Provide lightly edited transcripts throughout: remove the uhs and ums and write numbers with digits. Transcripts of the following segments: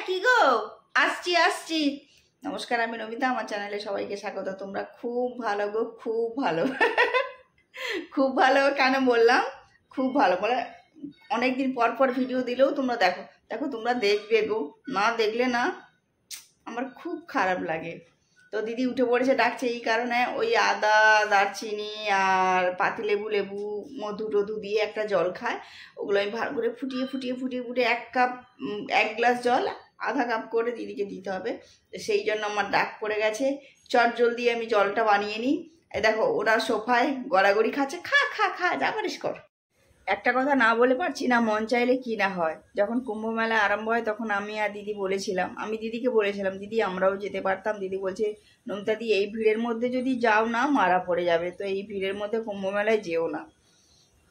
কি গো আসছি আসছি। নমস্কার, আমি নমিতা, আমার চ্যানেলে সবাইকে স্বাগত। তোমরা খুব ভালো গো, খুব ভালো। খুব ভালো কেন বললাম? খুব ভালো বলে অনেকদিন পর পর ভিডিও দিলেও তোমরা দেখো দেখো, তোমরা দেখবে গো, না দেখলে না আমার খুব খারাপ লাগে। তো দিদি উঠে পড়েছে, ডাকছে এই কারণে, ওই আদা, দারচিনি আর পাতিলেবু, লেবু, মধু টধু দিয়ে একটা জল খায়। ওগুলো আমি ভালো করে ফুটিয়ে ফুটিয়ে ফুটিয়ে ফুটিয়ে এক গ্লাস জল আধা কাপ করে দিদিকে দিতে হবে। তো সেই জন্য আমার ডাক পড়ে গেছে, চট জলদি আমি জলটা বানিয়ে নিই। এই দেখো ওরা সোফায় গড়াগড়ি খাচ্ছে, খা খা খা, যা পারিস কর। একটা কথা না বলে পারছি না, মন চাইলে কি না হয়। যখন কুম্ভ মেলা আরম্ভ হয় তখন আমি আর দিদি বলেছিলাম, আমি দিদিকে বলেছিলাম, দিদি আমরাও যেতে পারতাম। দিদি বলছে, নমিতা দি এই ভিড়ের মধ্যে যদি যাও না মারা পড়ে যাবে, তো এই ভিড়ের মধ্যে কুম্ভ মেলায় যেও না।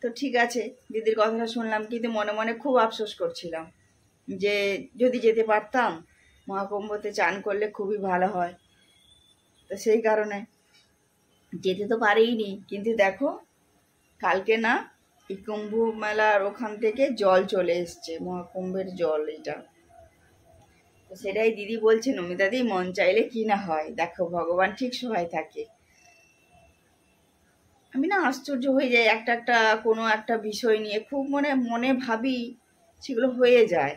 তো ঠিক আছে, দিদির কথাটা শুনলাম, কিন্তু মনে মনে খুব আফসোস করছিলাম যে যদি যেতে পারতাম, মহাকুম্ভতে চান করলে খুবই ভালো হয়। তো সেই কারণে যেতে তো পারিনি। কিন্তু দেখো কালকে না এই কুম্ভ মেলার ওখান থেকে জল চলে এসছে, মহাকুম্ভের জল এটা। তো সেটাই দিদি বলছে, নমিতা দি মন চাইলে কি না হয়, দেখো ভগবান ঠিক সহায় থাকে। আমি না আশ্চর্য হয়ে যাই, একটা কোনো একটা বিষয় নিয়ে খুব মনে ভাবি, সেগুলো হয়ে যায়।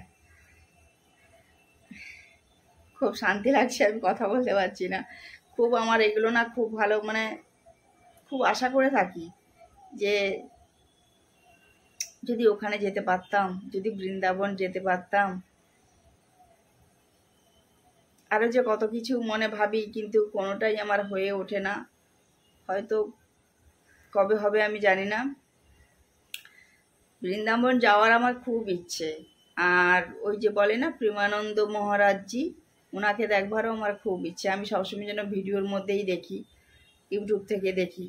খুব শান্তি লাগছে, আমি কথা বলতে পারছি না। খুব আমার এগুলো না খুব ভালো, খুব আশা করে থাকি যে যদি ওখানে যেতে পারতাম, যদি বৃন্দাবন যেতে পারতাম। আরো যে কত কিছু মনে ভাবি, কিন্তু কোনোটাই আমার হয়ে ওঠে না। হয়তো কবে হবে আমি জানি না। বৃন্দাবন যাওয়ার আমার খুব ইচ্ছে। আর ওই যে বলে না প্রেমানন্দ মহারাজজি, ওনাকে দেখবারও আমার খুব ইচ্ছে। আমি সবসময় যেন ভিডিওর মধ্যেই দেখি, ইউটিউব থেকে দেখি।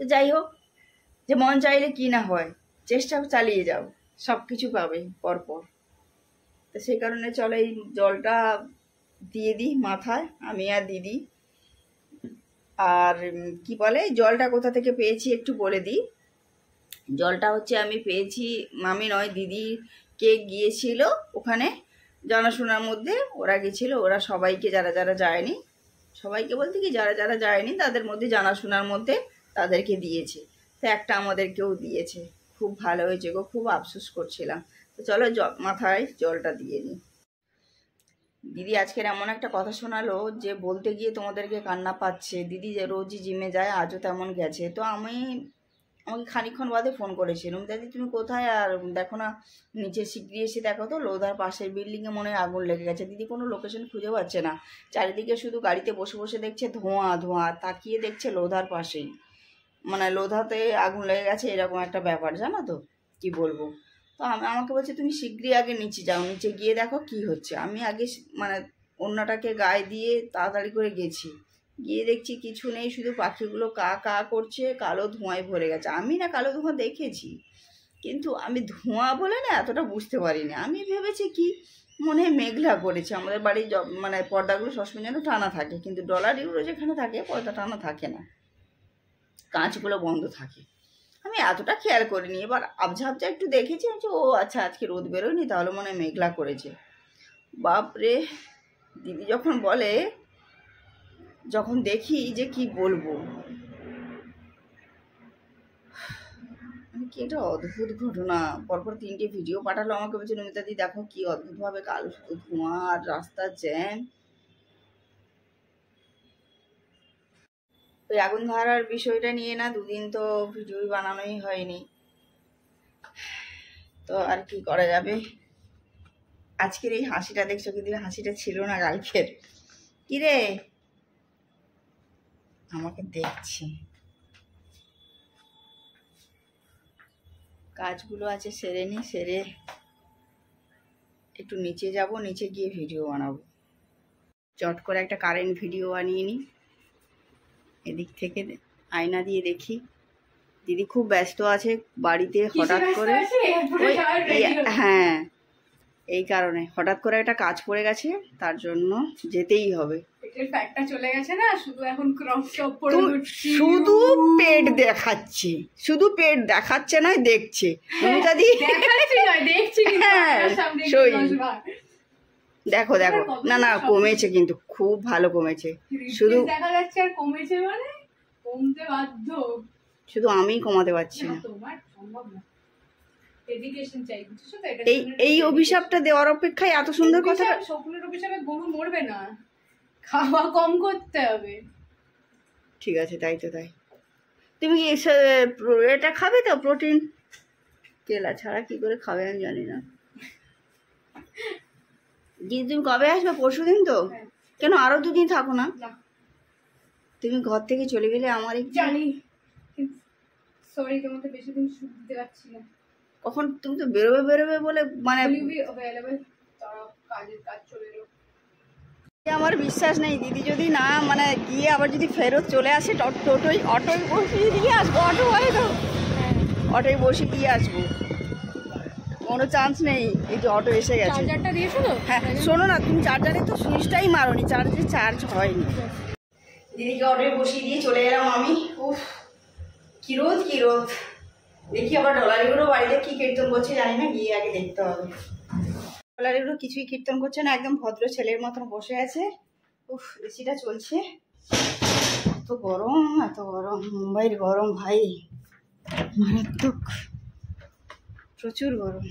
তো যাই হোক, যে মন চাইলে কি না হয়, চেষ্টা চালিয়ে যাও, সব কিছু পাবে পরপর। তো সেই কারণে চলো এই জলটা দিয়ে দিই মাথায়, আমি আর দিদি। আর কি বলে, জলটা কোথা থেকে পেয়েছি একটু বলে দিই। জলটা হচ্ছে আমি পেয়েছি, মামি নয় দিদি কে গিয়েছিল ওখানে জানাশোনার মধ্যে, ওরা গেছিল, ওরা সবাইকে যারা যারা যায়নি, সবাইকে বলতে কি যারা যারা যায়নি তাদের মধ্যে জানাশোনার মধ্যে তাদেরকে দিয়েছে। তো একটা আমাদেরকেও দিয়েছে, খুব ভালো হয়েছে গো, খুব আফসোস করছিলাম। তো চলো মাথায় জলটা দিয়ে নিই। দিদি আজকের এমন একটা কথা শোনালো যে বলতে গিয়ে তোমাদেরকে কান্না পাচ্ছে। দিদি যে রোজই জিমে যায়, আজও তেমন গেছে। তো আমাকে খানিকক্ষণ বাদে ফোন করেছে, নমিতাদি তুমি কোথায়, আর দেখো না নিচে শিগগিরি এসে দেখো তো, লোধার পাশের বিল্ডিংয়ে মনে হয় আগুন লেগে গেছে। দিদি কোনো লোকেশন খুঁজে পাচ্ছে না, চারিদিকে শুধু গাড়িতে বসে বসে দেখছে ধোঁয়া ধোঁয়া, তাকিয়ে দেখছে লোধার পাশেই, লোধাতে আগুন লেগে গেছে, এরকম একটা ব্যাপার, জানো তো কি বলবো। তো আমাকে বলছে তুমি শিগগিরই আগে নিচে যাও, নিচে গিয়ে দেখো কি হচ্ছে। আমি আগে অন্যটাকে গায়ে দিয়ে তাড়াতাড়ি করে গেছি, গিয়ে দেখছি কিছু নেই, শুধু পাখিগুলো কা কা করছে, কালো ধোঁয়ায় ভরে গেছে। আমি না কালো ধোঁয়া দেখেছি, কিন্তু আমি ধোঁয়া বলে না এতটা বুঝতে পারিনি। আমি ভেবেছি কি মনে হয় মেঘলা করেছে। আমাদের বাড়ির পর্দাগুলো সবসময় যেন টানা থাকে, কিন্তু ডলার ইউরো যেখানে থাকে পর্দা টানা থাকে না, কাঁচগুলো বন্ধ থাকে। আমি এতটা খেয়াল করিনি। এবার আবঝা আবঝা একটু দেখেছি, ও আচ্ছা আজকে রোদ বেরোয়নি, তাহলে মনে হয় মেঘলা করেছে। বাপরে, দিদি যখন বলে, যখন দেখি যে কি বলবো, কি একটা অদ্ভুত ঘটনা। পরপর 3টে ভিডিও পাঠালো আমাকে, বলছে নমিতা দি দেখো কি অদ্ভুতভাবে কালো শুধু ধোঁয়া আর রাস্তার জ্যাম। ওই আগুন ধরার বিষয়টা নিয়ে না দুদিন তো ভিডিও বানানোই হয়নি। তো আর কি করা যাবে। আজকের এই হাসিটা দেখছো, কিন্তু হাসিটা ছিল না কালকের। কিরে আমাকে দেখছি, কাজগুলো আছে সেরে নি, সেরে একটু নিচে যাব, নিচে গিয়ে ভিডিও বানাবো। চট করে একটা কারেন্ট ভিডিও বানিয়ে নিই। এদিক থেকে আয়না দিয়ে দেখি, দিদি খুব ব্যস্ত আছে বাড়িতে, হঠাৎ করে হ্যাঁ এই কারণে হঠাৎ করে একটা কাজ পড়ে গেছে, তার জন্য যেতেই হবে। চলে গেছে না, শুধু এখন ক্রপ টপ পরে শুধু পেট দেখাচ্ছে, শুধু পেট দেখাচ্ছে নয় দেখছে। নমিতাদি দেখছি, হ্যাঁ সামনে সই। 10 বার। দেখো দেখো, না না কমেছে, কিন্তু খুব ভালো কমেছে। শুধু দেখা যাচ্ছে আর কমেছে মানে কমতে বাধ্য। শুধু আমিই কমাতে পারছি না না। তোমার সম্ভব না, ডেডিকেশন চাই, বুঝছো তো? এটা এই অভিশাপটা দেওয়ার অপেক্ষায় এত সুন্দর কথা। স্বপ্নের অভিশাপে গরু মরবে না, খাওয়া কম করতে হবে। ঠিক আছে, তাই তো তাই। তুমি কি এটা খাবে তো, প্রোটিন? কেলা ছাড়া কি করে খাবে আমি জানি না। দিদি তুমি কবে আসবে? পরশুদিন তো? হ্যাঁ। কেন আরো 2 দিন থাকো না? না তুমি ঘর থেকে চলে গেলে আমার জানি, সরি তোমাকে বেশি দিন ছুটি দিতে পারছি না। কখন তুমি তো বেরোবে বলে মানে অ্যাভেলেবল, তারা কাজের কাজ চলে এলো। আমার বিশ্বাস নেই দিদি যদি না মানে গিয়ে আবার যদি ফেরত চলে আসে, অটোয় বসিয়ে দিয়ে আসবো। অটো হয় তো, অটোয় বসিয়ে দিয়ে আসবো, কোনো চান্স নেই। এই যে অটো এসে গেছে। চার্জারটা দিয়েছো তো? হ্যাঁ শোনো না, তুমি চার্জারে তো সুইচটাই মারোনি, চার্জ হয়নি। দিদিকে অটোয় বসিয়ে দিয়ে চলে এলাম আমি। উফ কি রোদ কি রোদ। দেখি আবার ডলারিগুলো বাড়িতে কি কীর্তন করছে জানি না, গিয়ে আগে দেখতে হবে। ডলারিগুলো কিছুই কীর্তন করছে না, একদম ভদ্র ছেলের মতন বসে আছে। উফ এসিটা চলছে। এত গরম মুম্বাইয়ের গরম ভাই মারাত্মক, প্রচুর গরম।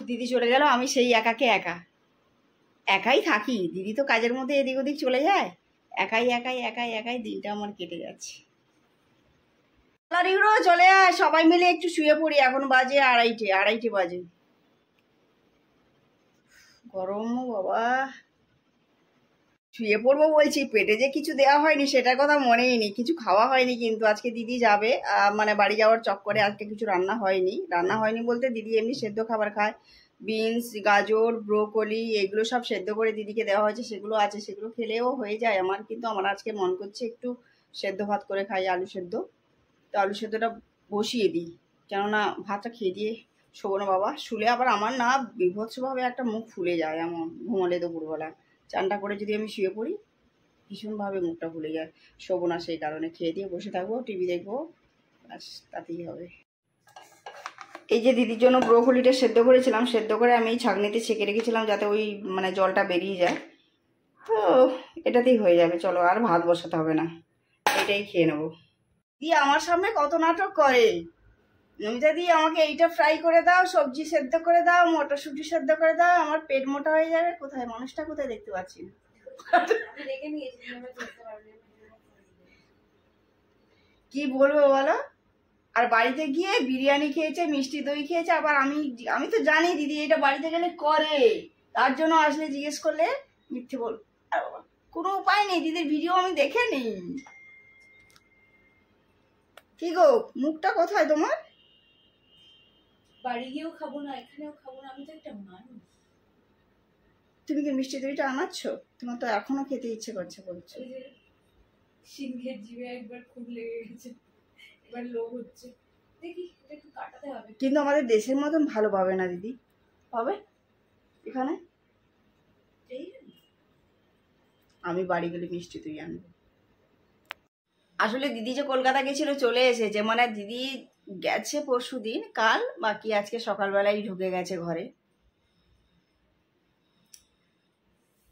দিদি চলে গেল, আমি সেই একাই থাকি। দিদি তো কাজের মধ্যে এদিক ওদিক চলে যায়, একাই দিনটা আমার কেটে যাচ্ছে। ডলারিগুলো চলে আয়, সবাই মিলে একটু শুয়ে পড়ি। এখন বাজে আড়াইটে বাজে। গরম বাবা, শুয়ে পড়বো বলছি, পেটে যে কিছু দেওয়া হয়নি সেটার কথা মনেই নেই। কিছু খাওয়া হয়নি, কিন্তু আজকে দিদি যাবে মানে বাড়ি যাওয়ার চক্করে আজকে কিছু রান্না হয়নি বলতে দিদি এমনি সেদ্ধ খাবার খায়। বিনস, গাজর, ব্রোকলি এগুলো সব সেদ্ধ করে দিদিকে দেওয়া হয়েছে, সেগুলো আছে, সেগুলো খেলেও হয়ে যায় আমার। কিন্তু আমার আজকে মন করছে একটু সেদ্ধ ভাত করে খাই, আলু সেদ্ধ। তো আলু সেদ্ধটা বসিয়ে দিই, কেননা ভাতটা খেয়ে দিয়ে শোবো না বাবা। শুলে আবার আমার না বিভৎসভাবে একটা মুখ ফুলে যায়, এমন ঘুমোলে দুপুরবেলা চানটা করে যদি আমি শুয়ে পড়ি ভীষণভাবে মুখটা ফুলে যায়। শোবো না, সেই কারণে খেয়ে দিয়ে বসে থাকবো, টিভি দেখবো, ব্যাস তাতেই হবে। এই যে দিদির জন্য ব্রোকলিটা সেদ্ধ করেছিলাম, সেদ্ধ করে আমি ছাঁকনিতে ছেঁকে রেখেছিলাম যাতে ওই মানে জলটা বেরিয়ে যায়। তো এটাতেই হয়ে যাবে, চলো আর ভাত বসাতে হবে না, এটাই খেয়ে নেবো। দিদি আমার সামনে কত নাটক করে। নমিতা দি আমাকে এইটা ফ্রাই করে দাও, সবজি সেদ্ধ করে দাও, মটরশুঁটি সেদ্ধ করে দাও, আমার পেট মোটা হয়ে যাবে। কোথায় মানুষটা, কোথায় দেখতে পাচ্ছি না। কি বলবো বলো। আর বাড়িতে গিয়ে বিরিয়ানি খেয়েছে, মিষ্টি দই খেয়েছে। আবার আমি তো জানি দিদি এটা বাড়িতে গেলে করে, তার জন্য আসলে জিজ্ঞেস করলে মিথ্যে বল। আর বাবা কোনো উপায় নেই, দিদির ভিডিও আমি দেখে নিই। কি গো, মুখটা কোথায় তোমার? বাড়ি গিয়েও খাবো না, এখানেও খাবো না, আমি তো একটা মানুষ। তুমি কি মিষ্টি দইটা আনাচ্ছ? তোমার তো এখনো খেতে ইচ্ছে করছে বলছো। সিংহের জিভে একবার খুব লেগে গেছে, এবার লোভ হচ্ছে। দেখি এটা একটু কাটাতে হবে। কিন্তু আমাদের দেশের মতন ভালো পাবে না দিদি, পাবে এখানে? আমি বাড়ি গেলে মিষ্টি দই আনবো। আসলে দিদি যে কলকাতা গেছিল চলে এসেছে, মানে দিদি গেছে পরশুদিন, কাল বাকি আজকে সকালবেলায় ঢুকে গেছে ঘরে।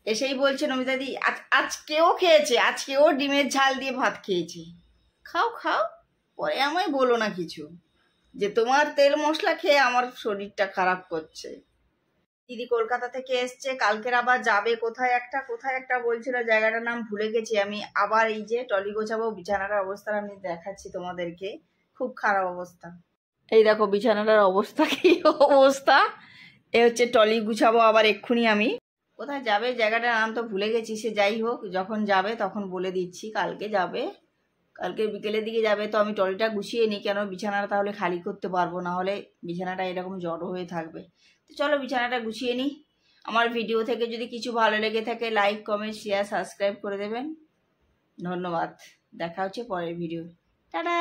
এসেই বলছে নমিতা দি আজকেও খেয়েছে, আজকেও ডিমের ঝাল দিয়ে ভাত খেয়েছি। খাও খাও, পরে আমায় বলো না কিছু যে তোমার তেল মশলা খেয়ে আমার শরীরটা খারাপ করছে। দিদি কলকাতা থেকে এসছে, কালকের আবার যাবে কোথায় একটা বলছিল, জায়গাটার নাম ভুলে গেছি আমি। আবার এই যে টলি গোছাবো, বিছানাটার অবস্থা আমি দেখাচ্ছি তোমাদেরকে, খুব খারাপ অবস্থা। এই দেখো বিছানাটার অবস্থা, কি অবস্থা। এ হচ্ছে টলি গুছাবো আবার এক্ষুনি আমি। কোথায় যাবে জায়গাটার নাম তো ভুলে গেছি, সে যাই হোক, যখন যাবে তখন বলে দিচ্ছি। কালকে যাবে, কালকে বিকেলের দিকে যাবে। তো আমি টলিটা গুছিয়ে নিই, কেন বিছানাটা তাহলে খালি করতে পারবো না, হলে বিছানাটা এরকম জড়ো হয়ে থাকবে। তো চলো বিছানাটা গুছিয়ে নিই। আমার ভিডিও থেকে যদি কিছু ভালো লেগে থাকে লাইক, কমেন্ট, শেয়ার, সাবস্ক্রাইব করে দেবেন। ধন্যবাদ, দেখা হচ্ছে পরের ভিডিও। টাটা।